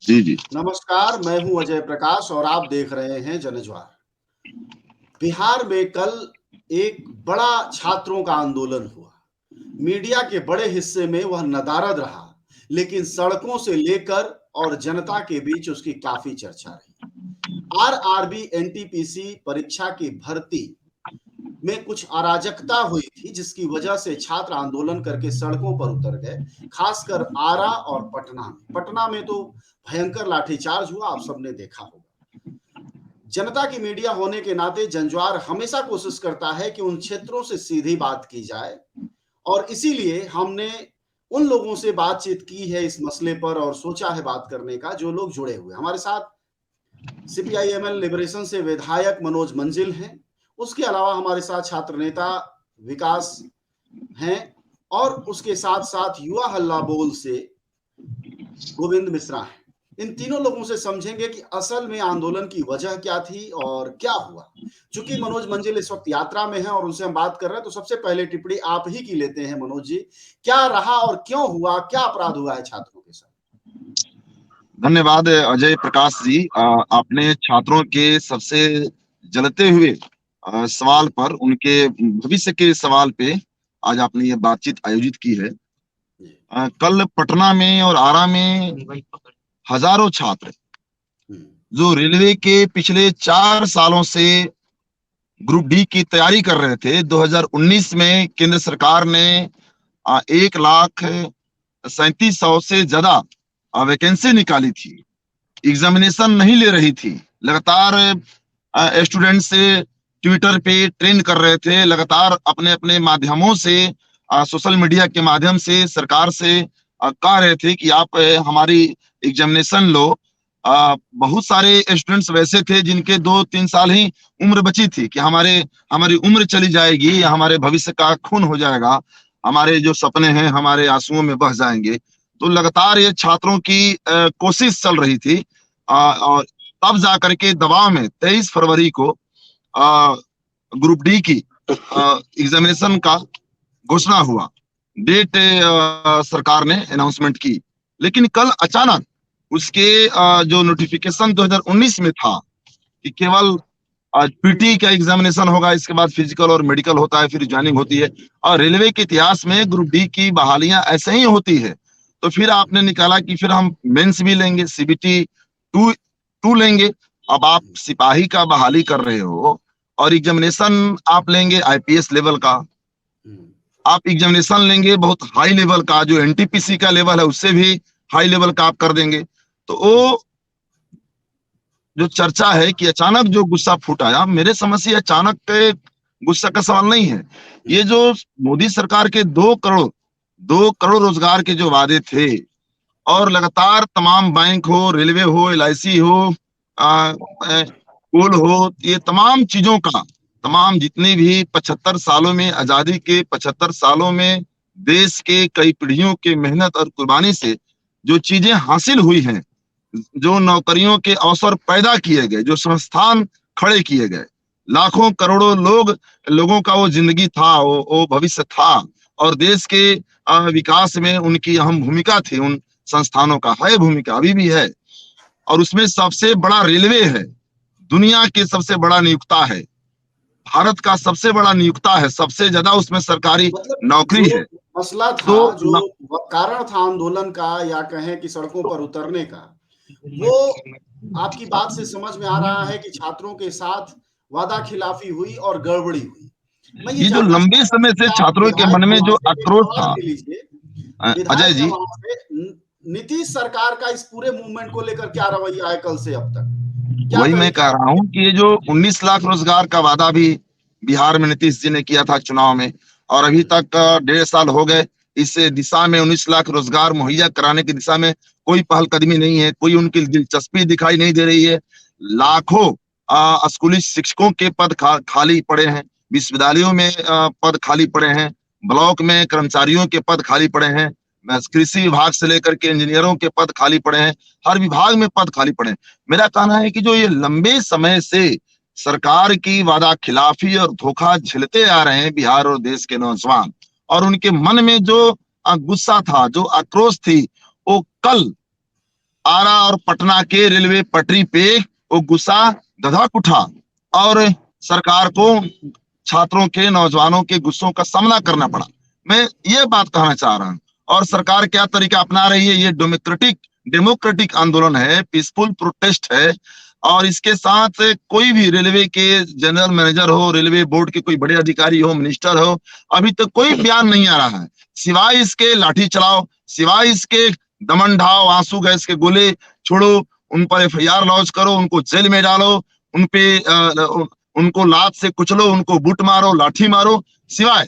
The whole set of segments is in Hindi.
जी जी। नमस्कार, मैं हूं अजय प्रकाश और आप देख रहे हैं जनज्वार। बिहार में कल एक बड़ा छात्रों का आंदोलन हुआ। मीडिया के बड़े हिस्से में वह नदारद रहा, लेकिन सड़कों से लेकर और जनता के बीच उसकी काफी चर्चा रही। आरआरबी एनटीपीसी परीक्षा की भर्ती में कुछ अराजकता हुई थी, जिसकी वजह से छात्र आंदोलन करके सड़कों पर उतर गए, खासकर आरा और पटना में। पटना में तो भयंकर लाठीचार्ज हुआ, आप सबने देखा होगा। जनता की मीडिया होने के नाते जनज्वार हमेशा कोशिश करता है कि उन क्षेत्रों से सीधी बात की जाए, और इसीलिए हमने उन लोगों से बातचीत की है इस मसले पर और सोचा है बात करने का, जो लोग जुड़े हुए हमारे साथ। सीपीआईएमएल लिबरेशन से विधायक मनोज मंजिल हैं, उसके अलावा हमारे साथ छात्र नेता विकास हैं, और उसके साथ साथ युवा हल्ला बोल से गोविंद मिश्रा हैं। इन तीनों लोगों से समझेंगे कि असल में आंदोलन की वजह क्या थी और क्या हुआ। चूंकि मनोज मंजिल इस वक्त यात्रा में है और उनसे हम बात कर रहे हैं, तो सबसे पहले टिप्पणी आप ही की लेते हैं। मनोज जी, क्या रहा और क्यों हुआ, क्या अपराध हुआ है छात्रों के साथ? धन्यवाद अजय प्रकाश जी। आपने छात्रों के सबसे जलते हुए सवाल पर, उनके भविष्य के सवाल पे आज आपने ये बातचीत आयोजित की है। कल पटना में और आरा में हजारों छात्र जो रेलवे के पिछले 4 सालों से ग्रुप डी की तैयारी कर रहे थे, 2019 में केंद्र सरकार ने 1,37,100 से ज्यादा वैकेंसी निकाली थी। एग्जामिनेशन नहीं ले रही थी। लगातार स्टूडेंट से ट्विटर पे ट्रेंड कर रहे थे, लगातार अपने अपने माध्यमों से, सोशल मीडिया के माध्यम से सरकार से कह रहे थे कि आप हमारी एग्जामिनेशन लो। बहुत सारे स्टूडेंट्स वैसे थे जिनके 2-3 साल ही उम्र बची थी कि हमारी उम्र चली जाएगी, हमारे भविष्य का खून हो जाएगा, हमारे जो सपने हैं हमारे आंसुओं में बह जाएंगे। तो लगातार ये छात्रों की कोशिश चल रही थी। और तब जाकर के दबाव में 23 फरवरी को ग्रुप डी की एग्जामिनेशन का घोषणा हुआ। डेट सरकार ने अनाउंसमेंट की, लेकिन कल अचानक उसके जो नोटिफिकेशन 2019 में था कि केवल पीटी का एग्जामिनेशन होगा, इसके बाद फिजिकल और मेडिकल होता है, फिर ज्वाइनिंग होती है, और रेलवे के इतिहास में ग्रुप डी की बहालियां ऐसे ही होती है। तो फिर आपने निकाला कि फिर हम मेंस भी लेंगे, सीबीटी टू लेंगे। अब आप सिपाही का बहाली कर रहे हो और एग्जामिनेशन आप लेंगे आईपीएस लेवल का, आप एग्जामिनेशन लेंगे बहुत हाई लेवल का, जो एनटीपीसी का लेवल है उससे भी हाई लेवल का आप कर देंगे। तो वो जो चर्चा है कि अचानक जो गुस्सा फूट आया, मेरे समझ से अचानक के गुस्सा का सवाल नहीं है। ये जो मोदी सरकार के 2 करोड़ रोजगार के जो वादे थे, और लगातार तमाम बैंक हो, रेलवे हो, एलआईसी हो, पुल हो, ये तमाम चीजों का, तमाम जितनी भी 75 सालों में, आजादी के 75 सालों में देश के कई पीढ़ियों के मेहनत और कुर्बानी से जो चीजें हासिल हुई हैं, जो नौकरियों के अवसर पैदा किए गए, जो संस्थान खड़े किए गए, लाखों करोड़ों लोगों का वो जिंदगी था, वो भविष्य था, और देश के विकास में उनकी अहम भूमिका थी। उन संस्थानों का है भूमिका, अभी भी है। और उसमें सबसे बड़ा रेलवे है, दुनिया के सबसे बड़ा नियोक्ता है, भारत का सबसे बड़ा नियोक्ता है, सबसे ज्यादा उसमें सरकारी नौकरी है। मसला था, तो जो कारण था आंदोलन का, या कहें कि सड़कों पर उतरने का, वो आपकी बात से समझ में आ रहा है कि छात्रों के साथ वादा खिलाफी हुई और गड़बड़ी हुई। मैं ये ये जो जानना लंबे चाहता समय हूं कि से आप छात्रों के विधायक मन में हैं जो वहां से, एक आक्रोश सवाल था, ले लीजिए। अजय विधायक हैं जी, वहां से, नीतीश सरकार का इस पूरे मूवमेंट को लेकर क्या रवैया है कल से अब तक? क्या वही मैं कहेंगे? कह रहा हूं कि ये जो 19 लाख रोजगार का वादा भी बिहार में नीतीश जी ने किया था चुनाव में, और अभी तक 1.5 साल हो गए, इस दिशा में 19 लाख रोजगार मुहैया कराने की दिशा में कोई पहलकदमी नहीं है, कोई उनकी दिलचस्पी दिखाई नहीं दे रही है। लाखों स्कूली शिक्षकों के पद खाली पड़े हैं, विश्वविद्यालयों में पद खाली पड़े हैं, ब्लॉक में कर्मचारियों के पद खाली पड़े हैं, कृषि विभाग से लेकर के इंजीनियरों के पद खाली पड़े हैं, हर विभाग में पद खाली पड़े हैं। मेरा कहना है कि जो ये लंबे समय से सरकार की वादा खिलाफी और धोखा झेलते आ रहे हैं बिहार और देश के नौजवान, और उनके मन में जो गुस्सा था, जो आक्रोश थी, वो कल आरा और पटना के रेलवे पटरी पे वो गुस्सा धधक उठा और सरकार को छात्रों के, नौजवानों के गुस्सों का सामना करना पड़ा। मैं ये बात कहना चाह रहा हूं। और सरकार क्या तरीका अपना रही है, ये डेमोक्रेटिक आंदोलन है, पीसफुल प्रोटेस्ट है। और इसके साथ कोई भी रेलवे के जनरल मैनेजर हो, रेलवे बोर्ड के कोई बड़े अधिकारी हो, मिनिस्टर हो, अभी तक कोई बयान नहीं आ रहा है, सिवाय इसके लाठी चलाओ, सिवाय इसके दमन ढाओ, आंसू गैस के गोले छोड़ो, उन पर एफआईआर लॉन्च करो, उनको जेल में डालो, उन पे उनको लात से कुचलो, उनको बुट मारो, लाठी मारो, सिवाय।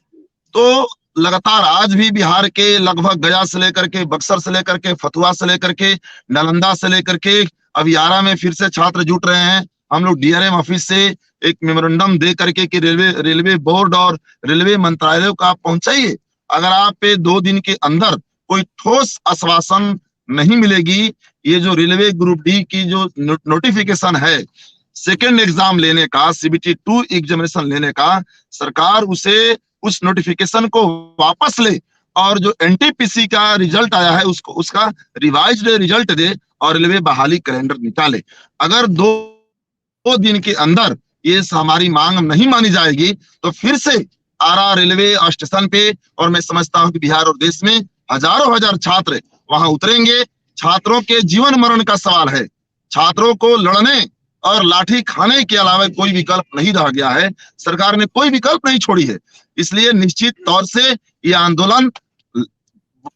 तो लगातार आज भी बिहार के लगभग गया से लेकर के, बक्सर से लेकर के, फतुहा से लेकर के, नालंदा से लेकर के, अभी आरा में फिर से छात्र जुट रहे हैं। हम लोग डीआरएम ऑफिस से एक मेमोरेंडम दे करके कि रेलवे बोर्ड और रेलवे मंत्रालय को आप पहुंचाइए। अगर आप पे 2 दिन के अंदर कोई ठोस आश्वासन नहीं मिलेगी, ये जो रेलवे ग्रुप डी की जो नोटिफिकेशन है सेकेंड एग्जाम लेने का, सीबीटी 2 एग्जामिनेशन लेने का, सरकार उसे उस नोटिफिकेशन को वापस ले और जो एनटीपीसी का रिजल्ट आया है उसको, उसका रिवाइज्ड रिजल्ट दे और रेलवे बहाली कैलेंडर निकाले। अगर 2 दिन के अंदर ये हमारी मांग नहीं मानी जाएगी तो फिर से आरा रेलवे स्टेशन पे, और मैं समझता हूं कि बिहार और देश में हजारों हजार छात्र वहां उतरेंगे। छात्रों के जीवन मरण का सवाल है, छात्रों को लड़ने और लाठी खाने के अलावा कोई विकल्प नहीं रह गया है, सरकार ने कोई विकल्प नहीं छोड़ी है। इसलिए निश्चित तौर से ये आंदोलन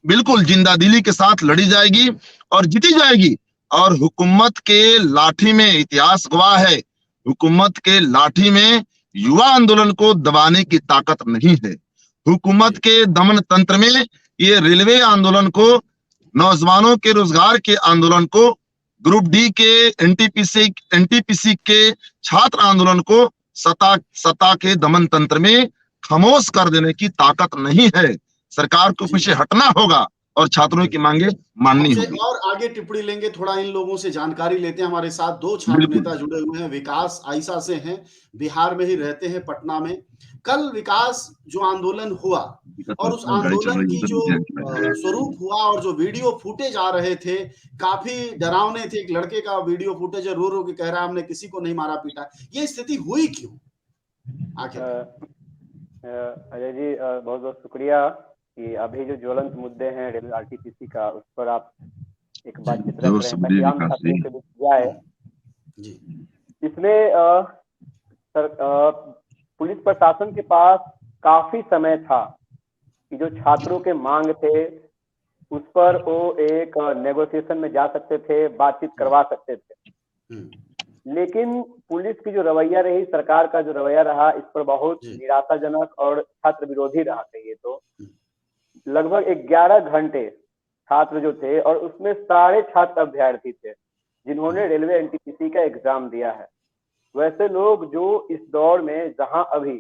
बिल्कुल जिंदादिली के साथ लड़ी जाएगी और जीती जाएगी। और हुकूमत के लाठी में, इतिहास गवाह है, हुकूमत के लाठी में युवा आंदोलन को दबाने की ताकत नहीं है। हुकूमत के दमन तंत्र में ये रेलवे आंदोलन को, नौजवानों के रोजगार के आंदोलन को, ग्रुप डी के एनटीपीसी के छात्र आंदोलन को सत्ता के दमन तंत्र में खामोश कर देने की ताकत नहीं है। सरकार को पीछे हटना होगा और छात्रों की मांगे माननी होगी। और आगे टिप्पणी लेंगे, थोड़ा इन लोगों से जानकारी लेते हैं। हमारे साथ 2 छात्र नेता जुड़े हुए हैं। विकास आइसा से हैं, बिहार में ही रहते हैं, पटना में। कल विकास जो आंदोलन हुआ और उस आंदोलन की जो स्वरूप हुआ और जो वीडियो फुटेज आ रहे थे, काफी डरावने थे। एक लड़के का वीडियो फुटेज है, रो रो के कह रहा है हमने किसी को नहीं मारा पीटा। ये स्थिति हुई क्यों आखिर? अजय जी, बहुत बहुत शुक्रिया कि अभी जो ज्वलंत मुद्दे हैं रेलवे आरटीपीसी का, उस पर आप एक बातचीत रख रहे हैं ताकि आम छात्रों के बीच जाए। इसमें पुलिस प्रशासन के पास काफी समय था कि जो छात्रों के मांग थे उस पर वो एक नेगोशिएशन में जा सकते थे, बातचीत करवा सकते थे। लेकिन पुलिस की जो रवैया रही, सरकार का जो रवैया रहा, इस पर बहुत निराशाजनक और छात्र विरोधी रहा। कहिए तो लगभग 11 घंटे छात्र जो थे, और उसमें सारे छात्र अभ्यर्थी थे जिन्होंने रेलवे एनटीपीसी का एग्जाम दिया है। वैसे लोग जो इस दौर में, जहां अभी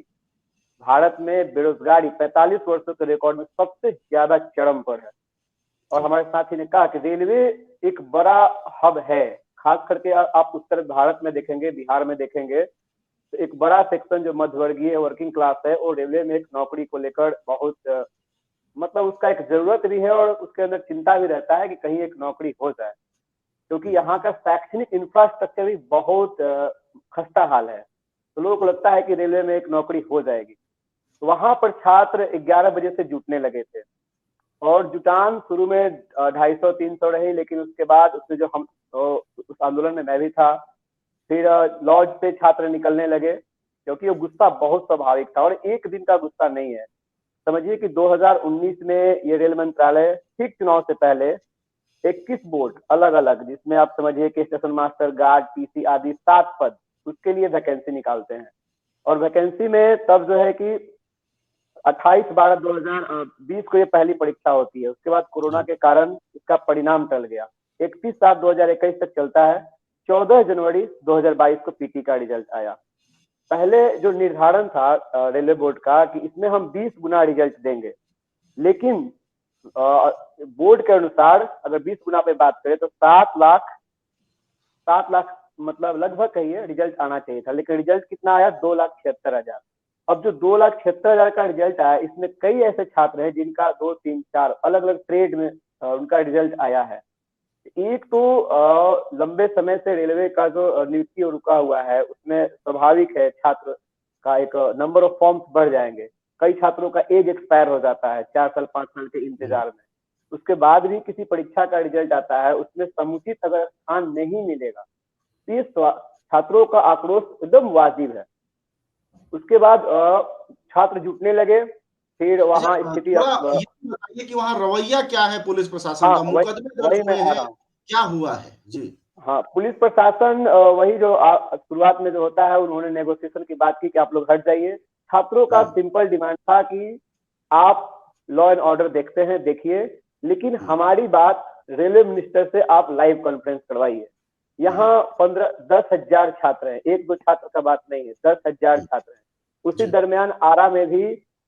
भारत में बेरोजगारी 45 वर्षों के रिकॉर्ड में सबसे ज्यादा चरम पर है, और हमारे साथी ने कहा कि रेलवे एक बड़ा हब है। खास करके आप उत्तर भारत में देखेंगे, बिहार में देखेंगे, तो एक बड़ा सेक्शन जो मध्यवर्गीय वर्किंग क्लास है, वो रेलवे में एक नौकरी को लेकर बहुत मतलब उसका एक जरूरत भी है और उसके अंदर चिंता भी रहता है कि कहीं एक नौकरी हो जाए, क्योंकि यहाँ का शैक्षणिक इंफ्रास्ट्रक्चर भी बहुत खस्ता हाल है। तो लोगों को लगता है कि रेलवे में एक नौकरी हो जाएगी। तो वहां पर छात्र 11 बजे से जुटने लगे थे, और जुटान शुरू में 250-300 रही, लेकिन उसके बाद उसमें जो हम उस आंदोलन में मैं भी था, फिर लॉज से छात्र निकलने लगे, क्योंकि वो गुस्सा बहुत स्वाभाविक था और एक दिन का गुस्सा नहीं है। समझिए कि 2019 में ये रेल मंत्रालय ठीक चुनाव से पहले 21 बोर्ड अलग अलग, जिसमें आप समझिए कि स्टेशन मास्टर, गार्ड, पीसी आदि 7 पद, उसके लिए वैकेंसी निकालते हैं। और वैकेंसी में तब जो है कि 28/12/2020 को ये पहली परीक्षा होती है। उसके बाद कोरोना के कारण इसका परिणाम टल गया। 31/7/2021 तक चलता है। 14 जनवरी 2022 को पीटी का रिजल्ट आया। पहले जो निर्धारण था रेलवे बोर्ड का कि इसमें हम 20 गुना रिजल्ट देंगे, लेकिन बोर्ड के अनुसार अगर 20 गुना पे बात करें तो 7 लाख मतलब लगभग कहिए रिजल्ट आना चाहिए था, लेकिन रिजल्ट कितना आया? 2,76,000। अब जो 2,76,000 का रिजल्ट आया, इसमें कई ऐसे छात्र हैं जिनका 2, 3, 4 अलग अलग ट्रेड में उनका रिजल्ट आया है। एक तो लंबे समय से रेलवे का जो नियुक्ति रुका हुआ है, उसमें स्वाभाविक है छात्र का एक नंबर ऑफ फॉर्म्स बढ़ जाएंगे। कई छात्रों का एज एक्सपायर हो जाता है 4 साल 5 साल के इंतजार में। उसके बाद भी किसी परीक्षा का रिजल्ट आता है, उसमें समुचित अगर स्थान नहीं मिलेगा तो ये छात्रों का आक्रोश एकदम वाजिब है। उसके बाद छात्र जुटने लगे, फिर वहाँ स्थिति थोड़ा ये बताइए कि वहाँ रवैया क्या है पुलिस प्रशासन हाँ, का? मुकदमे दर्ज वही हुए मैं आ हैं, रहा हूँ। क्या हुआ है? जी। हाँ, पुलिस प्रशासन वही जो शुरुआत में जो होता है, उन्होंने नेगोशिएशन की बात की कि आप लोग हट जाइए। छात्रों का सिंपल डिमांड था कि आप लॉ एंड ऑर्डर देखते हैं, देखिए, लेकिन हमारी बात रेलवे मिनिस्टर से आप लाइव कॉन्फ्रेंस करवाइए। यहाँ 10,000 छात्र हैं, एक दो छात्र का बात नहीं है, 10,000 छात्र हैं। उसी दरमियान आरा में भी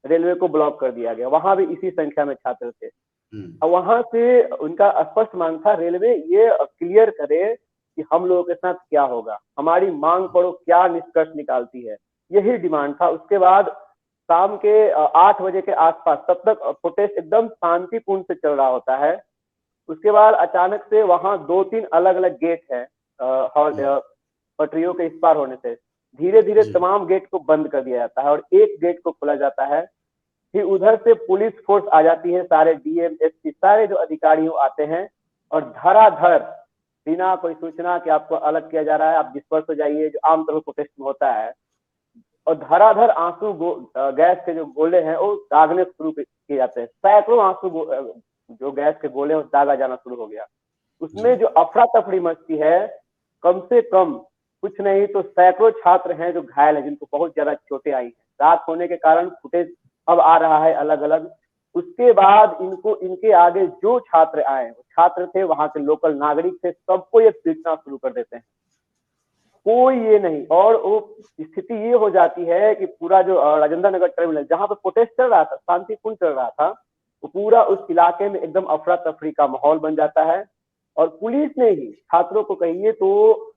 रेलवे को ब्लॉक कर दिया गया, वहां भी इसी संख्या में छात्र थे। वहां से उनका स्पष्ट मांग था, रेलवे ये क्लियर करे कि हम लोगों के साथ क्या होगा, हमारी मांग पर वो क्या निष्कर्ष निकालती है, यही डिमांड था। उसके बाद शाम के 8 बजे के आसपास तब तक प्रोटेस्ट एकदम शांतिपूर्ण से चल रहा होता है। उसके बाद अचानक से वहां 2-3 अलग अलग गेट है पटरियों के इस पार होने से, धीरे धीरे तमाम गेट को बंद कर दिया जाता है और एक गेट को खोला जाता है। फिर उधर से पुलिस फोर्स आ जाती है, सारे डीएम एसपी सारे जो अधिकारी आते हैं और धड़ाधड़ बिना कोई सूचना कि आपको अलग किया जा रहा है, आप डिस्पर्स हो जाइए, जो आमतौर पर प्रोटेस्ट में होता है, और धड़ाधड़ आंसू गैस के जो गोले हैं वो दागने शुरू किए जाते हैं। सैकड़ों आंसू जो गैस के गोले वो दागा जाना शुरू हो गया। उसमें जो अफरा तफरी मचती है, कम से कम कुछ नहीं तो सैकड़ों छात्र हैं जो घायल हैं, जिनको बहुत ज्यादा चोटें आई हैं। रात होने के कारण फुटेज अब आ रहा है अलग अलग। उसके बाद इनके आगे जो छात्र आए, छात्र थे, वहां के लोकल नागरिक थे, सबको ये पीटना शुरू कर देते हैं, कोई ये नहीं। और वो स्थिति ये हो जाती है कि पूरा जो राजेंद्र नगर टर्मिनल जहां पर प्रोटेस्ट चल रहा था, शांतिपूर्ण चल रहा था, वो पूरा उस इलाके में एकदम अफरा तफरी का माहौल बन जाता है। और पुलिस ने ही छात्रों को कहिए तो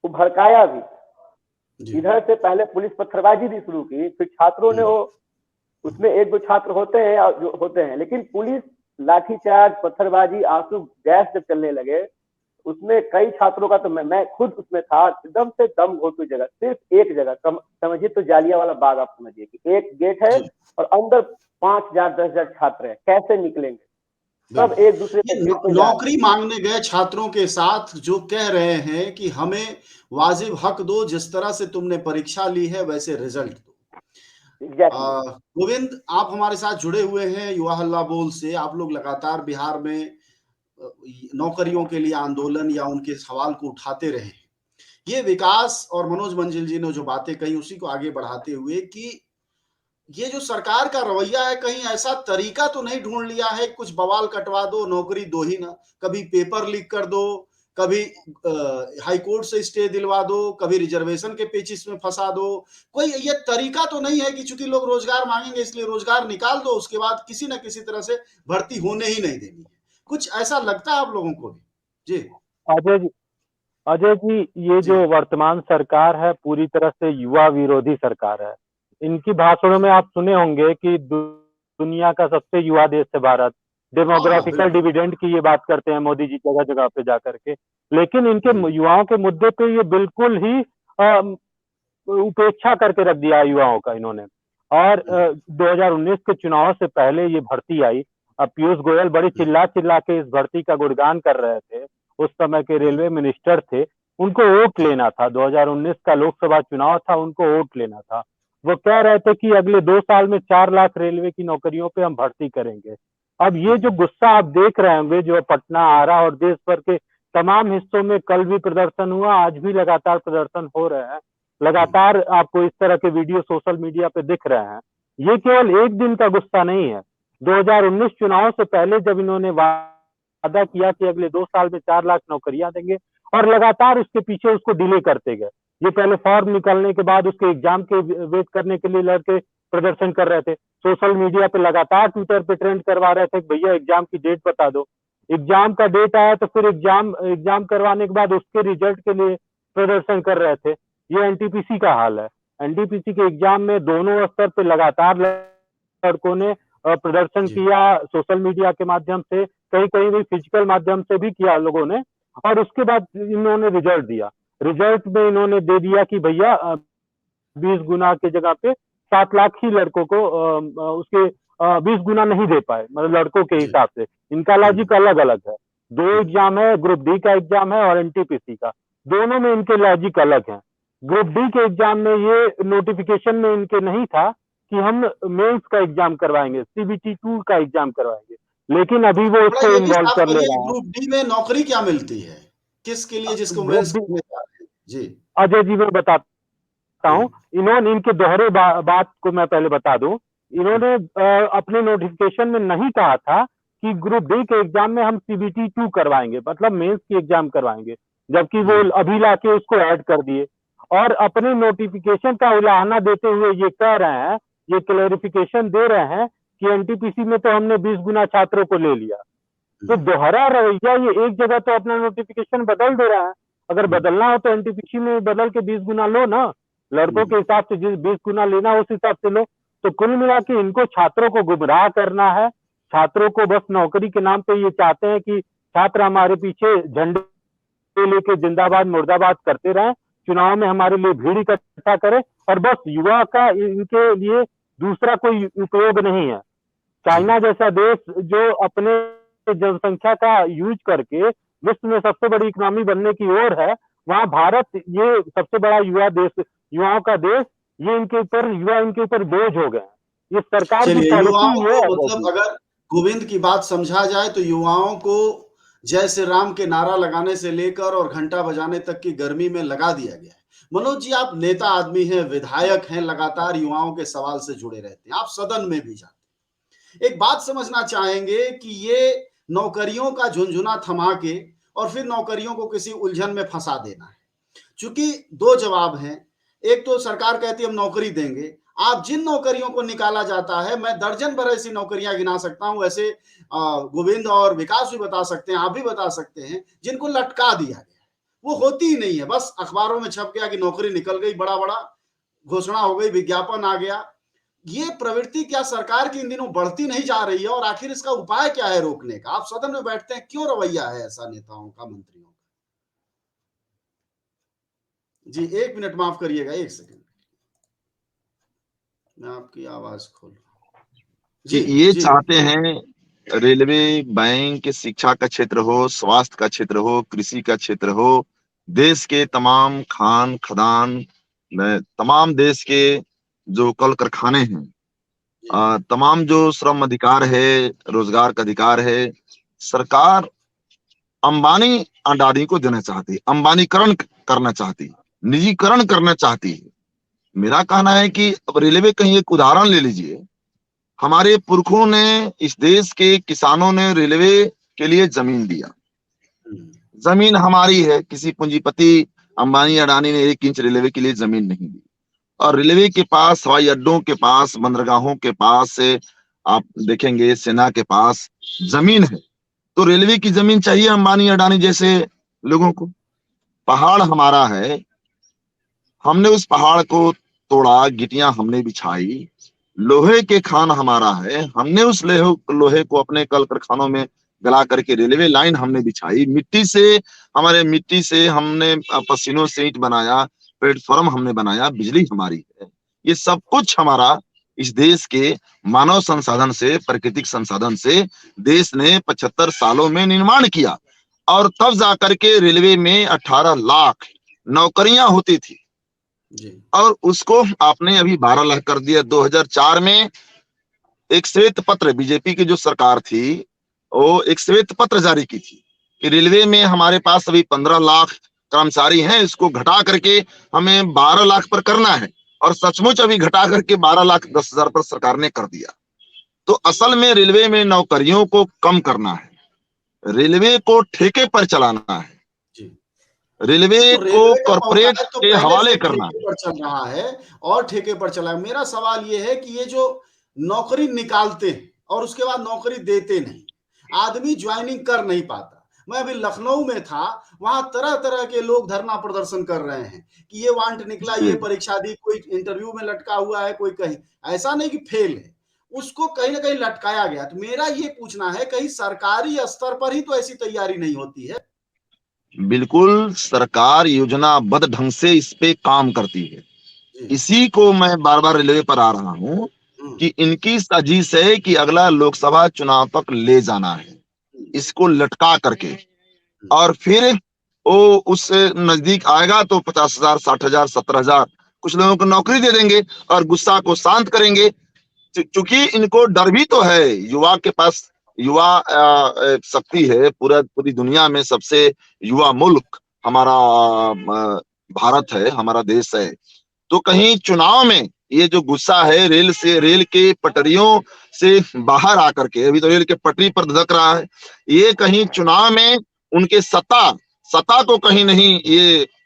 भड़काया भी। इधर से पहले पुलिस पत्थरबाजी भी शुरू की, फिर छात्रों ने वो, उसमें एक दो छात्र होते हैं, लेकिन पुलिस लाठीचार्ज, पत्थरबाजी, आंसू गैस जब चलने लगे, उसमें कई छात्रों का, तो मैं खुद उसमें था, एकदम से दम घोटू जगह, सिर्फ एक जगह, समझिए तो जालियांवाला बाग आप समझिए कि एक गेट है और अंदर 5,000 10,000 छात्र हैं, कैसे निकलेंगे? सब एक दूसरे पे नौकरी मांगने गए छात्रों के साथ जो कह रहे हैं कि हमें वाजिब हक दो, जिस तरह से तुमने परीक्षा ली है वैसे रिजल्ट दो। गोविंद, आप हमारे साथ जुड़े हुए हैं युवा हल्ला बोल से। आप लोग लगातार बिहार में नौकरियों के लिए आंदोलन या उनके सवाल को उठाते रहे। ये विकास और मनोज मंजिल जी ने जो बातें कही, उसी को आगे बढ़ाते हुए कि ये जो सरकार का रवैया है, कहीं ऐसा तरीका तो नहीं ढूंढ लिया है, कुछ बवाल कटवा दो, नौकरी दो ही ना, कभी पेपर लीक कर दो, कभी हाई कोर्ट से स्टे दिलवा दो, कभी रिजर्वेशन के पेचिस में फंसा दो। कोई ये तरीका तो नहीं है कि चूंकि लोग रोजगार मांगेंगे इसलिए रोजगार निकाल दो, उसके बाद किसी ना किसी तरह से भर्ती होने ही नहीं देनी है। कुछ ऐसा लगता है आप लोगों को भी? जी अजय जी, ये जो वर्तमान सरकार है पूरी तरह से युवा विरोधी सरकार है। इनकी भाषणों में आप सुने होंगे कि दुनिया का सबसे युवा देश है भारत, डेमोग्राफिकल डिविडेंड की ये बात करते हैं मोदी जी जगह जगह पे जाकर के, लेकिन इनके युवाओं के मुद्दे पे ये बिल्कुल ही उपेक्षा करके रख दिया युवाओं का इन्होंने। और 2019 के चुनाव से पहले ये भर्ती आई। अब पीयूष गोयल बड़ी चिल्ला चिल्ला के इस भर्ती का गुणगान कर रहे थे, उस समय के रेलवे मिनिस्टर थे, उनको वोट लेना था, 2019 का लोकसभा चुनाव था, उनको वोट लेना था। वो कह रहे थे कि अगले 2 साल में 4 लाख रेलवे की नौकरियों पे हम भर्ती करेंगे। अब ये जो गुस्सा आप देख रहे होंगे, जो पटना, आरा और देश भर के तमाम हिस्सों में कल भी प्रदर्शन हुआ, आज भी लगातार प्रदर्शन हो रहे हैं, लगातार आपको इस तरह के वीडियो सोशल मीडिया पे दिख रहे हैं। ये केवल एक दिन का गुस्सा नहीं है। 2019 चुनाव से पहले जब इन्होंने वादा किया कि अगले 2 साल में 4 लाख नौकरियां देंगे, और लगातार उसके पीछे उसको डिले करते गए। ये पहले फॉर्म निकलने के बाद उसके एग्जाम के वेट करने के लिए लड़के प्रदर्शन कर रहे थे, सोशल मीडिया पे लगातार ट्विटर पे ट्रेंड करवा रहे थे, भैया एग्जाम की डेट बता दो। एग्जाम का डेट आया तो फिर एग्जाम करवाने के बाद उसके रिजल्ट के लिए प्रदर्शन कर रहे थे। ये एनटीपीसी का हाल है। एनटीपीसी के एग्जाम में दोनों स्तर पे लगातार लड़कों ने प्रदर्शन किया, सोशल मीडिया के माध्यम से कहीं कहीं भी फिजिकल माध्यम से भी किया लोगों ने, और उसके बाद इन्होंने रिजल्ट दिया। रिजल्ट में इन्होंने दे दिया कि भैया 20 गुना के जगह पे 7 लाख ही लड़कों को उसके 20 गुना नहीं दे पाए, मतलब लड़कों के हिसाब से। इनका लॉजिक अलग अलग है। 2 एग्जाम है, ग्रुप डी का एग्जाम है और एनटीपीसी का, दोनों में इनके लॉजिक अलग है। ग्रुप डी के एग्जाम में ये नोटिफिकेशन में इनके नहीं था कि हम मेंस का एग्जाम करवाएंगे, सीबीटी 2 का एग्जाम करवाएंगे, लेकिन अभी वो थोड़ा उसको ये भी इन्वॉल्व साफ कर ले करिए, रहा है। ग्रुप डी में नौकरी क्या मिलती है, किसके लिए, जिसको ग्रुप मेंस डी, में जा रहे हैं? जी अजय जी मैं बताता हूँ, इन्होंने इनके दोहरे बात को मैं पहले बता दूं। इन्होंने अपने नोटिफिकेशन में नहीं कहा था कि ग्रुप डी के एग्जाम में हम सीबीटी 2 करवाएंगे, मतलब मेंस की एग्जाम करवाएंगे, जबकि वो अभी लाके उसको ऐड कर दिए और अपने नोटिफिकेशन का उलाहना देते हुए ये कह रहे हैं, ये क्लेरिफिकेशन दे रहे हैं कि एनटीपीसी में तो हमने 20 गुना छात्रों को ले लिया। तो दोहरा रवैया, ये एक जगह तो अपना नोटिफिकेशन बदल दे रहा है, अगर बदलना हो तो एनटीपीसी में बदल के 20 गुना लो ना, लड़कों के हिसाब से जिस 20 गुना लेना उस हिसाब से लो। तो कुल मिला के इनको छात्रों को गुमराह करना है, छात्रों को बस नौकरी के नाम पे ये चाहते हैं कि छात्र हमारे पीछे झंडे लेके जिंदाबाद मुर्दाबाद करते रहें, चुनाव में हमारे लिए भीड़ इकट्ठा करें, और बस युवा का इनके लिए दूसरा कोई उपयोग नहीं है। चाइना जैसा देश जो अपने जनसंख्या का यूज करके विश्व में सबसे बड़ी इकोनॉमी बनने की ओर है, वहां भारत ये सबसे बड़ा युवाओं का देश, ये युवा इनके ऊपर बोझ हो गए। ये सरकार की चलिए, पॉलिसी युवाओं ये को है। मतलब अगर गोविंद की बात समझा जाए तो युवाओं को जय श्री राम के नारा लगाने से लेकर और घंटा बजाने तक की गर्मी में लगा दिया गया है। मनोज जी, आप नेता आदमी हैं, विधायक हैं, लगातार युवाओं के सवाल से जुड़े रहते हैं, आप सदन में भी जाते हैं। एक बात समझना चाहेंगे कि ये नौकरियों का झुनझुना थमा के और फिर नौकरियों को किसी उलझन में फंसा देना है। चूंकि 2 जवाब हैं, एक तो सरकार कहती है हम नौकरी देंगे, आप जिन नौकरियों को निकाला जाता है, मैं दर्जन भर ऐसी नौकरियां गिना सकता हूं, ऐसे गोविंद और विकास भी बता सकते हैं, आप भी बता सकते हैं, जिनको लटका दिया गया है, वो होती ही नहीं है, बस अखबारों में छप गया कि नौकरी निकल गई, बड़ा बड़ा घोषणा हो गई, विज्ञापन आ गया। ये प्रवृत्ति क्या सरकार की इन दिनों बढ़ती नहीं जा रही है, और आखिर इसका उपाय क्या है रोकने का? आप सदन में बैठते हैं, क्यों रवैया है ऐसा नेताओं का, मंत्रियों का? जी 1 मिनट माफ करिएगा, 1 सेकंड, मैं आपकी आवाज खोल रहा हूं। जी ये चाहते हैं रेलवे, बैंक, शिक्षा का क्षेत्र हो, स्वास्थ्य का क्षेत्र हो, कृषि का क्षेत्र हो, देश के तमाम खान खदान, तमाम देश के जो कल कारखाने हैं, तमाम जो श्रम अधिकार है, रोजगार का अधिकार है, सरकार अंबानी अडानी को देना चाहती है, अंबानीकरण करना चाहती है, निजीकरण करना चाहती है। मेरा कहना है कि अब रेलवे कहीं एक उदाहरण ले लीजिए, हमारे पुरखों ने, इस देश के किसानों ने रेलवे के लिए जमीन दिया, जमीन हमारी है, किसी पूंजीपति अंबानी अडानी ने 1 इंच रेलवे के लिए जमीन नहीं दी। और रेलवे के पास, हवाई अड्डों के पास, बंदरगाहों के पास से आप देखेंगे सेना के पास जमीन है, तो रेलवे की जमीन चाहिए अंबानी अडानी जैसे लोगों को। पहाड़ हमारा है, हमने उस पहाड़ को तोड़ा, गिट्टियां हमने बिछाई, लोहे के खान हमारा है, हमने उस लोहे को अपने कल कारखानों में गला करके रेलवे लाइन हमने बिछाई, मिट्टी से हमने पसीनों से ईंट बनाया, प्लेटफॉर्म हमने बनाया, बिजली हमारी है। ये सब कुछ हमारा इस देश के मानव संसाधन से, प्राकृतिक संसाधन से देश ने 75 सालों में निर्माण किया। और तब जाकर के रेलवे में 18 लाख नौकरियां होती थी, और उसको आपने अभी 12 लाख कर दिया। 2004 में एक श्वेत पत्र, बीजेपी की जो सरकार थी, वो एक श्वेत पत्र जारी की थी कि रेलवे में हमारे पास अभी 15 लाख कर्मचारी हैं, इसको घटा करके हमें 12 लाख पर करना है। और सचमुच अभी घटा करके 12,10,000 पर सरकार ने कर दिया। तो असल में रेलवे में नौकरियों को कम करना है, रेलवे को ठेके पर चलाना है, रेलवे को कॉर्पोरेट के हवाले करना पर चल रहा है और ठेके पर चला है। मेरा सवाल ये है कि ये जो नौकरी निकालते हैं और उसके बाद नौकरी देते नहीं, आदमी ज्वाइनिंग कर नहीं पाता। मैं अभी लखनऊ में था, वहां तरह तरह के लोग धरना प्रदर्शन कर रहे हैं कि ये वांट निकला, ये परीक्षा दी, कोई इंटरव्यू में लटका हुआ है, कोई कहीं, ऐसा नहीं कि फेल है, उसको कहीं ना कहीं लटकाया गया। तो मेरा ये पूछना है, कहीं सरकारी स्तर पर ही तो ऐसी तैयारी नहीं होती है? बिल्कुल, सरकार योजनाबद्ध ढंग से इस पे काम करती है। जी। इसी को मैं बार बार रेलवे पर आ रहा हूँ हम्म, कि इनकी साजिश है कि अगला लोकसभा चुनाव तक ले जाना है इसको लटका करके, और फिर वो उस नजदीक आएगा तो 50,000, 60,000, 70,000 कुछ लोगों को नौकरी दे देंगे और गुस्सा को शांत करेंगे। क्योंकि इनको डर भी तो है, युवा के पास युवा शक्ति है। पूरी दुनिया में सबसे युवा मुल्क हमारा भारत है, हमारा देश है। तो कहीं चुनाव में ये जो गुस्सा है रेल के पटरियों से बाहर आकर के, अभी तो रेल के पटरी पर धधक रहा है, ये कहीं चुनाव में उनके सत्ता को कहीं नहीं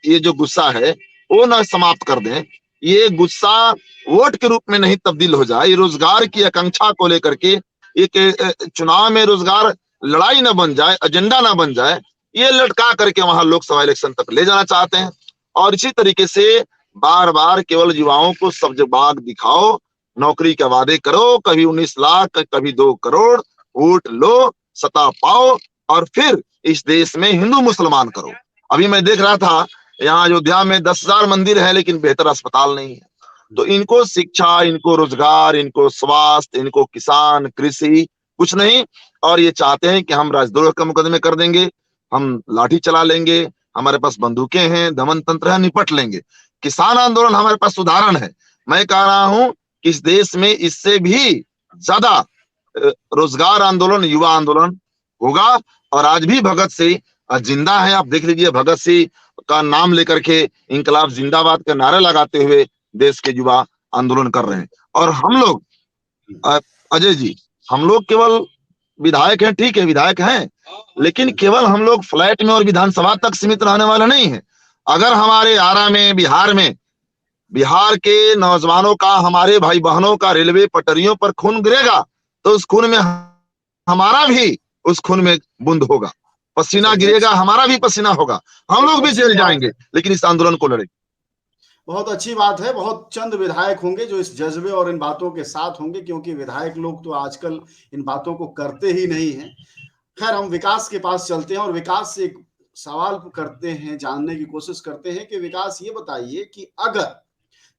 ये जो गुस्सा है वो ना समाप्त कर दें। ये गुस्सा वोट के रूप में नहीं तब्दील हो जाए, ये रोजगार की आकांक्षा को लेकर के एक चुनाव में रोजगार लड़ाई ना बन जाए, एजेंडा ना बन जाए, ये लटका करके वहां लोकसभा इलेक्शन तक ले जाना चाहते हैं। और इसी तरीके से बार बार केवल युवाओं को सब्ज बाग दिखाओ, नौकरी के वादे करो, कभी 19 लाख, कभी 2 करोड़, वोट लो, सत्ता पाओ, और फिर इस देश में हिंदू मुसलमान करो। अभी मैं देख रहा था यहाँ अयोध्या में 10,000 मंदिर है लेकिन बेहतर अस्पताल नहीं है। तो इनको शिक्षा, इनको रोजगार, इनको स्वास्थ्य, इनको किसान, कृषि कुछ नहीं। और ये चाहते हैं कि हम राजद्रोह का मुकदमे कर देंगे, हम लाठी चला लेंगे, हमारे पास बंदूकें हैं, दमन तंत्र है, निपट लेंगे। किसान आंदोलन हमारे पास उदाहरण है। मैं कह रहा हूं कि इस देश में इससे भी ज्यादा रोजगार आंदोलन, युवा आंदोलन होगा। और आज भी भगत सिंह जिंदा है। आप देख लीजिए, भगत सिंह का नाम लेकर के इंकलाब जिंदाबाद के नारे लगाते हुए देश के युवा आंदोलन कर रहे हैं। और हम लोग अजय जी, हम लोग केवल विधायक हैं, ठीक है विधायक हैं, लेकिन केवल हम लोग फ्लैट में और विधानसभा तक सीमित रहने वाले नहीं है। अगर हमारे आरा में, बिहार के नौजवानों का, हमारे भाई बहनों का रेलवे पटरियों पर खून गिरेगा तो उस खून में हमारा भी उस खून में बूंद होगा, पसीना गिरेगा, हमारा भी पसीना होगा, हम लोग भी जेल जाएंगे, लेकिन इस आंदोलन को लड़ेंगे। बहुत अच्छी बात है। बहुत चंद विधायक होंगे जो इस जज्बे और इन बातों के साथ होंगे, क्योंकि विधायक लोग तो आजकल इन बातों को करते ही नहीं हैं। खैर, हम विकास के पास चलते हैं और विकास से एक सवाल करते हैं, जानने की कोशिश करते हैं कि विकास ये बताइए कि अगर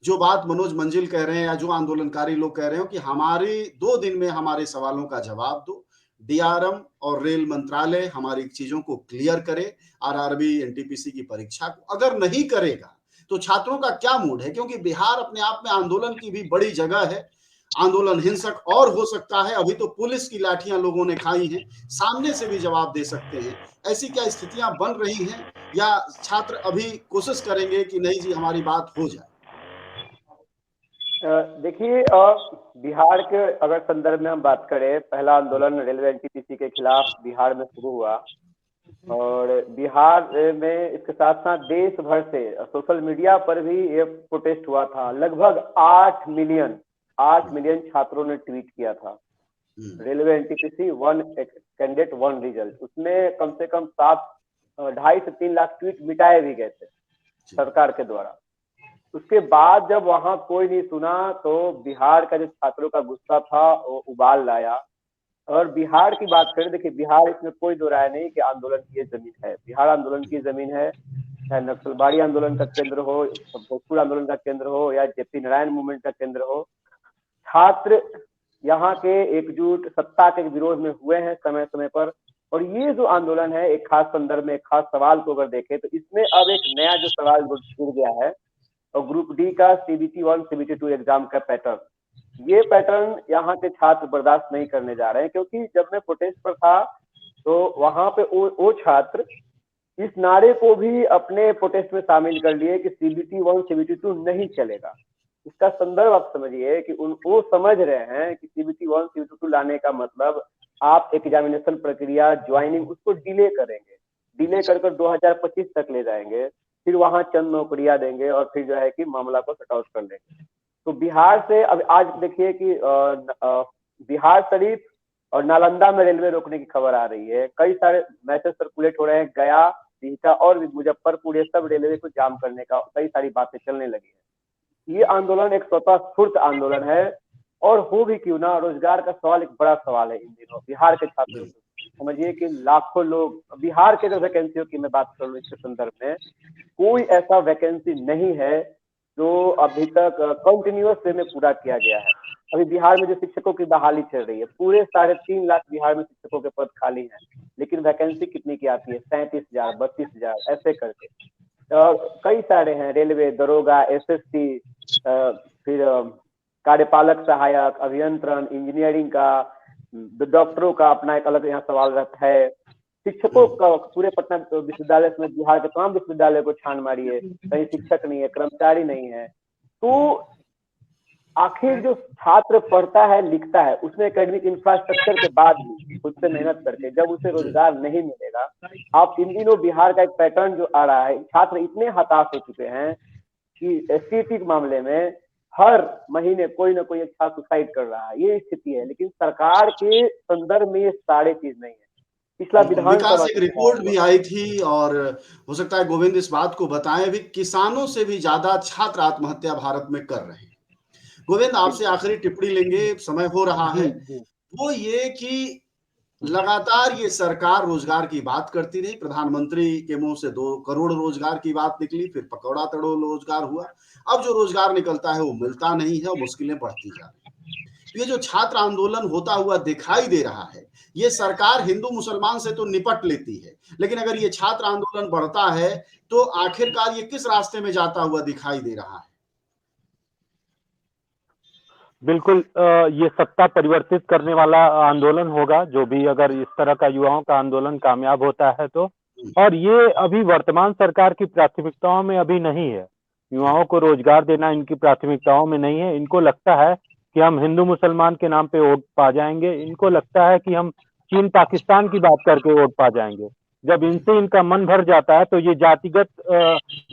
जो बात मनोज मंजिल कह रहे हैं या जो आंदोलनकारी लोग कह रहे हो कि हमारे 2 दिन में हमारे सवालों का जवाब दो, डीआरएम और रेल मंत्रालय हमारी चीजों को क्लियर करे, आरआरबी एनटीपीसी की परीक्षा को अगर नहीं करेगा तो छात्रों का क्या मूड है? क्योंकि बिहार अपने आप में आंदोलन की भी बड़ी जगह है। आंदोलन हिंसक और हो सकता है। अभी तो पुलिस की लाठियां लोगों ने खाई हैं, सामने से भी जवाब दे सकते हैं। ऐसी क्या स्थितियां बन रही हैं, या छात्र अभी कोशिश करेंगे कि नहीं जी हमारी बात हो जाए? देखिए, बिहार के अगर संदर्भ में हम बात करें, पहला आंदोलन रेलवे एनटीपीसी के खिलाफ बिहार में शुरू हुआ, और बिहार में इसके साथ साथ देश भर से सोशल मीडिया पर भी ये प्रोटेस्ट हुआ था। लगभग 8 मिलियन छात्रों ने ट्वीट किया था। रेलवे एनटीपीसी 1 कैंडिडेट 1 रिजल्ट, उसमें कम से कम 2.5 से 3 लाख ट्वीट मिटाए भी गए थे सरकार के द्वारा। उसके बाद जब वहां कोई नहीं सुना तो बिहार का जो छात्रों का गुस्सा था वो उबाल लाया। और बिहार की बात करें, देखिए बिहार, इसमें कोई दो राय नहीं कि आंदोलन की ये जमीन है, बिहार आंदोलन की जमीन है। चाहे नक्सलबाड़ी आंदोलन का केंद्र हो, भोजपुर आंदोलन का केंद्र हो, या जेपी नारायण मूवमेंट का केंद्र हो, छात्र यहाँ के एकजुट सत्ता के विरोध में हुए हैं समय समय पर। और ये जो आंदोलन है, एक खास संदर्भ में एक खास सवाल को अगर देखें तो इसमें अब एक नया जो सवाल जुड़ गया है, और ग्रुप डी का CBT 1 CBT 2 एग्जाम का पैटर्न, ये पैटर्न यहाँ के छात्र बर्दाश्त नहीं करने जा रहे हैं। क्योंकि जब मैं प्रोटेस्ट पर था तो वहां पे वो छात्र इस नारे को भी अपने प्रोटेस्ट में शामिल कर लिए कि CBT 1 CBT 2 नहीं चलेगा। इसका संदर्भ आप समझिए कि वो समझ रहे हैं कि CBT 1 CBT 2 लाने का मतलब आप एग्जामिनेशन प्रक्रिया, ज्वाइनिंग, उसको डिले करेंगे, डिले कर 2025 तक ले जाएंगे, फिर वहां चंद नौकरियां देंगे और फिर जो है कि मामला को सॉर्ट आउट कर लेंगे। तो बिहार से अब आज देखिए कि बिहार शरीफ और नालंदा में रेलवे रोकने की खबर आ रही है। कई सारे मैसेज सर्कुलेट हो रहे हैं, गया, बिहटा और मुजफ्फरपुर, ये सब रेलवे को जाम करने का कई सारी बातें चलने लगी है। ये आंदोलन एक स्वतः स्फूर्त आंदोलन है और हो भी क्यों ना, रोजगार का सवाल एक बड़ा सवाल है इन दिनों बिहार के छात्रों को। समझिए कि लाखों लोग बिहार के जो वैकेंसियों की मैं बात कर लूँ इसके संदर्भ में, कोई ऐसा वैकेंसी नहीं है जो अभी तक कंटिन्यूअस वे में पूरा किया गया है। अभी बिहार में जो शिक्षकों की बहाली चल रही है, पूरे 3.5 लाख बिहार में शिक्षकों के पद खाली हैं, लेकिन वैकेंसी कितनी की आती है? 37,000, 32,000 ऐसे करके। कई सारे हैं, रेलवे, दरोगा, एसएससी, फिर कार्यपालक सहायक, अभियंत्रण, इंजीनियरिंग का, डॉक्टरों का अपना एक अलग यहाँ सवाल रहता है। शिक्षकों का पूरे पटना विश्वविद्यालय में, बिहार के तमाम विश्वविद्यालय को छान मारिए, कहीं शिक्षक नहीं है, कर्मचारी नहीं है। तो आखिर जो छात्र पढ़ता है, लिखता है, उसमें एकेडमिक इंफ्रास्ट्रक्चर के बाद भी खुद से मेहनत करके जब उसे रोजगार नहीं मिलेगा, आप इन दिनों बिहार का एक पैटर्न जो आ रहा है, छात्र इतने हताश हो चुके हैं कि एसटीटी के मामले में हर महीने कोई ना कोई एक छात्र सुसाइड कर रहा है, ये स्थिति है। लेकिन सरकार के संदर्भ में ये सारे चीज नहीं है। पिछला विकास, एक रिपोर्ट भी आई थी और हो सकता है गोविंद इस बात को बताएं भी, किसानों से भी ज्यादा छात्र आत्महत्या भारत में कर रहे हैं। गोविंद, आपसे आखिरी टिप्पणी लेंगे, समय हो रहा है। वो ये कि लगातार ये सरकार रोजगार की बात करती रही, प्रधानमंत्री के मुंह से 2 करोड़ रोजगार की बात निकली, फिर पकौड़ा तड़ो रोजगार हुआ। अब जो रोजगार निकलता है वो मिलता नहीं है और मुश्किलें बढ़ती जा रही हैं। तो ये जो छात्र आंदोलन होता हुआ दिखाई दे रहा है, ये सरकार हिंदू मुसलमान से तो निपट लेती है, लेकिन अगर ये छात्र आंदोलन बढ़ता है तो आखिरकार ये किस रास्ते में जाता हुआ दिखाई दे रहा है? बिल्कुल, ये सत्ता परिवर्तित करने वाला आंदोलन होगा, जो भी अगर इस तरह का युवाओं का आंदोलन कामयाब होता है तो। और ये अभी वर्तमान सरकार की प्राथमिकताओं में अभी नहीं है। युवाओं को रोजगार देना इनकी प्राथमिकताओं में नहीं है। इनको लगता है कि हम हिंदू मुसलमान के नाम पे वोट पा जाएंगे, इनको लगता है कि हम चीन पाकिस्तान की बात करके वोट पा जाएंगे। जब इनसे इनका मन भर जाता है तो ये जातिगत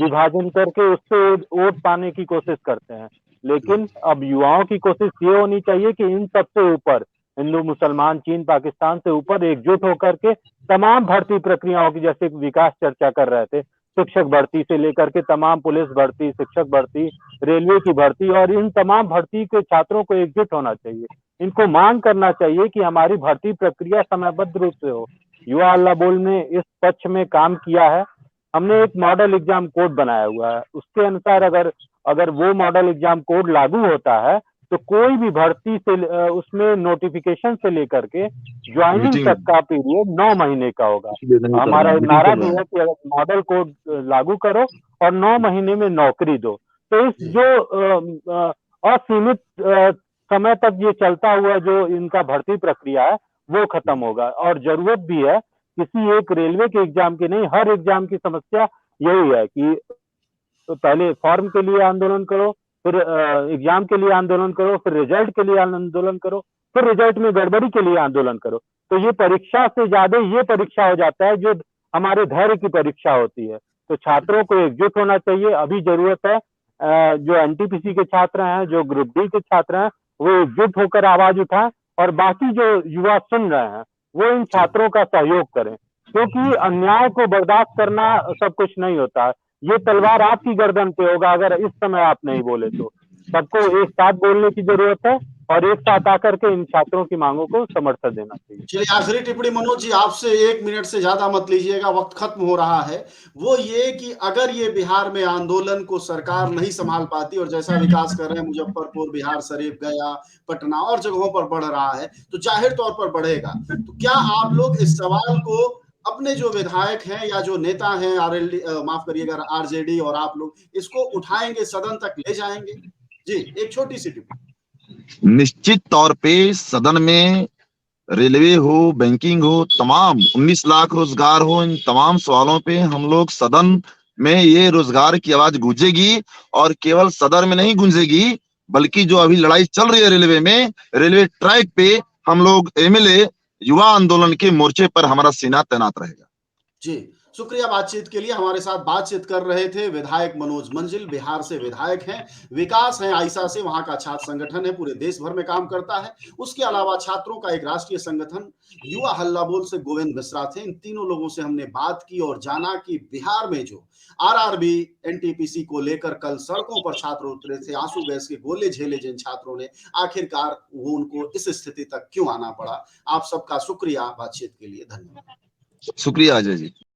विभाजन करके उससे वोट पाने की कोशिश करते हैं। लेकिन अब युवाओं की कोशिश ये होनी चाहिए कि इन सबसे ऊपर, हिंदू मुसलमान चीन पाकिस्तान से ऊपर एकजुट होकर के तमाम भर्ती प्रक्रियाओं की, जैसे विकास चर्चा कर रहे थे, शिक्षक भर्ती से लेकर के तमाम पुलिस भर्ती, शिक्षक भर्ती, रेलवे की भर्ती, और इन तमाम भर्ती के छात्रों को एकजुट होना चाहिए। इनको मांग करना चाहिए कि हमारी भर्ती प्रक्रिया समयबद्ध रूप से हो। युवा अल्लाह बोल ने इस पक्ष में काम किया है। हमने एक मॉडल एग्जाम कोड बनाया हुआ है, उसके अनुसार अगर वो मॉडल एग्जाम कोड लागू होता है तो कोई भी भर्ती से उसमें नोटिफिकेशन से लेकर के ज्वाइनिंग तक का पीरियड 9 महीने का होगा। हमारा नारा भी है कि मॉडल कोड लागू करो और 9 महीने में नौकरी दो। तो इस जो असीमित समय तक ये चलता हुआ जो इनका भर्ती प्रक्रिया है वो खत्म होगा। और जरूरत भी है किसी एक रेलवे के एग्जाम की नहीं, हर एग्जाम की समस्या यही है कि तो पहले फॉर्म के लिए आंदोलन करो, फिर एग्जाम के लिए आंदोलन करो, फिर रिजल्ट के लिए आंदोलन करो, फिर रिजल्ट में गड़बड़ी के लिए आंदोलन करो। तो ये परीक्षा से ज्यादा ये परीक्षा हो जाता है जो हमारे धैर्य की परीक्षा होती है। तो छात्रों को एकजुट होना चाहिए। अभी जरूरत है जो एनटीपीसी के छात्र हैं, जो ग्रुप डी के छात्र हैं, वो एकजुट होकर आवाज उठाएं और बाकी जो युवा सुन रहे हैं वो इन छात्रों का सहयोग करें, क्योंकि अन्याय को बर्दाश्त करना सब कुछ नहीं होता है। ये तलवार आपकी गर्दन पे होगा अगर इस समय आप नहीं बोले तो। सबको एक साथ बोलने की जरूरत है और एक साथ आकर के इन छात्रों की मांगों को समर्थन देना चाहिए। चलिए, आखिरी टिप्पणी मनोज जी, आपसे 1 मिनट से ज्यादा मत लीजिएगा, वक्त खत्म हो रहा है। वो ये कि अगर ये बिहार में आंदोलन को सरकार नहीं संभाल पाती और जैसा विकास कर रहे हैं मुजफ्फरपुर, बिहार शरीफ, गया, पटना और जगहों पर बढ़ रहा है, तो जाहिर तौर पर बढ़ेगा। तो क्या आप लोग इस सवाल को अपने जो विधायक हैं या जो नेता हैं, आरएलडी, माफ करिएगा, आरजेडी, और आप लोग इसको उठाएंगे, सदन तक ले जाएंगे? जी, एक छोटी सी टिप्पणी। निश्चित तौर पे सदन में रेलवे हो, बैंकिंग हो, तमाम 19 लाख रोजगार हो, इन तमाम सवालों पे हम लोग सदन में ये रोजगार की आवाज गूंजेगी। और केवल सदन में नहीं गूंजेगी बल्कि जो अभी लड़ाई चल रही है रेलवे में, रेलवे ट्रैक पे हम लोग एमएलए युवा आंदोलन के मोर्चे पर हमारा सेना तैनात रहेगा। जी, शुक्रिया बातचीत के लिए। हमारे साथ बातचीत कर रहे थे विधायक मनोज मंजिल, बिहार से विधायक हैं, विकास है आइसा से, वहां का छात्र संगठन है, पूरे देश भर में काम करता है। उसके अलावा छात्रों का एक राष्ट्रीय संगठन युवा हल्ला बोल से गोविंद मिश्रा थे। इन तीनों लोगों से हमने बात की और जाना कि बिहार में जो आरआरबी एनटीपीसी को लेकर कल सड़कों पर छात्र उतरे थे, आंसू गैस के गोले झेले जिन छात्रों ने, आखिरकार वो उनको इस स्थिति तक क्यों आना पड़ा। आप सबका शुक्रिया बातचीत के लिए, धन्यवाद। शुक्रिया अजय जी।